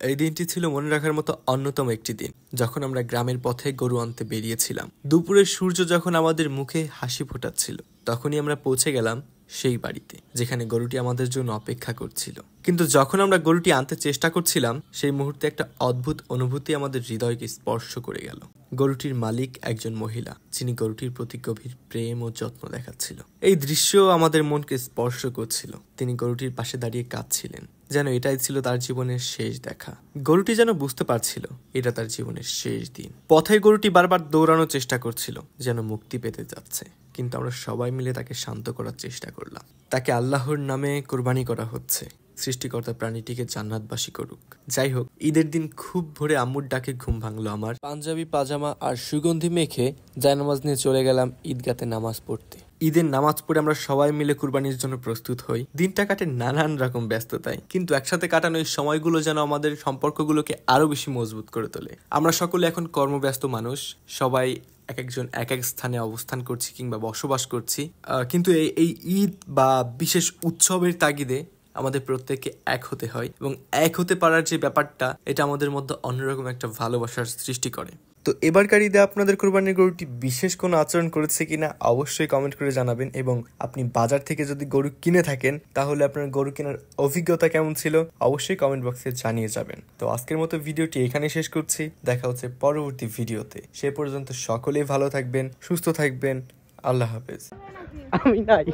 এই দিনটি ছিল মনে রাখার মতো অন্যতম একটি দিন, যখন আমরা গ্রামের পথে গরু আনতে বেরিয়েছিলাম। দুপুরের সূর্য যখন আমাদের মুখে হাসি ফোটাচ্ছিল, তখনই আমরা পৌঁছে গেলাম সেই বাড়িতে যেখানে গরুটি আমাদের জন্য অপেক্ষা করছিল। কিন্তু যখন আমরা গরুটি আনতে চেষ্টা করছিলাম, সেই মুহূর্তে একটা অদ্ভুত অনুভূতি আমাদের হৃদয়কে স্পর্শ করে গেল। গরুটির মালিক একজন মহিলা, যিনি গরুটির প্রতি গভীর প্রেম ও যত্ন দেখাচ্ছিল। এই দৃশ্য আমাদের মনকে স্পর্শ করছিল। তিনি গরুটির পাশে দাঁড়িয়ে কাঁদছিলেন, যেন এটাই ছিল তার জীবনের শেষ দেখা। গরুটি যেন বুঝতে পারছিল এটা তার জীবনের শেষ দিন। পথে গরুটি বারবার দৌড়ানোর চেষ্টা করছিল, যেন মুক্তি পেতে যাচ্ছে। কিন্তু আমরা সবাই মিলে তাকে শান্ত করার চেষ্টা করলাম। তাকে আল্লাহর নামে কোরবানি করা হচ্ছে। সৃষ্টিকর্তা প্রাণীটিকে জান্নাতবাসী করুক। যাই হোক, ঈদের দিন খুব ভোরে আম্মুর ডাকে ঘুম ভাঙলো আমার। পাঞ্জাবি পাজামা আর সুগন্ধি মেখে জায়নামাজ নিয়ে চলে গেলাম ঈদগাতে নামাজ পড়তে। ঈদের নামাজ পড়ে আমরা সবাই মিলে কুরবানির জন্য প্রস্তুত হই। দিনটা কাটে নানান রকম ব্যস্ততায়, কিন্তু একসাথে কাটানো এই সময়গুলো যেন আমাদের সম্পর্কগুলোকে আরো বেশি মজবুত করে তোলে। আমরা সকলে এখন কর্মব্যস্ত মানুষ, সবাই এক একজন এক এক স্থানে অবস্থান করছি কিংবা বসবাস করছি, কিন্তু এই ঈদ বা বিশেষ উৎসবের তাগিদে আমাদের প্রত্যেককে এক হতে হয়, এবং এক হতে পারার যে ব্যাপারটা, এটা আমাদের মধ্যে অন্যরকম একটা ভালোবাসার সৃষ্টি করে। তো এবারকার ঈদে আপনাদের কোরবানির গরুটি বিশেষ কোনো আচরণ করেছে কিনা অবশ্যই কমেন্ট করে জানাবেন। এবং আপনি বাজার থেকে যদি গরু কিনে থাকেন, তাহলে আপনার গরু কেনার অভিজ্ঞতা কেমন ছিল অবশ্যই কমেন্ট বক্সে জানিয়ে যাবেন। তো আজকের মতো ভিডিওটি এখানে শেষ করছি। দেখা হচ্ছে পরবর্তী ভিডিওতে। সে পর্যন্ত সকলেই ভালো থাকবেন, সুস্থ থাকবেন। আল্লাহ হাফেজ। আমি নাই।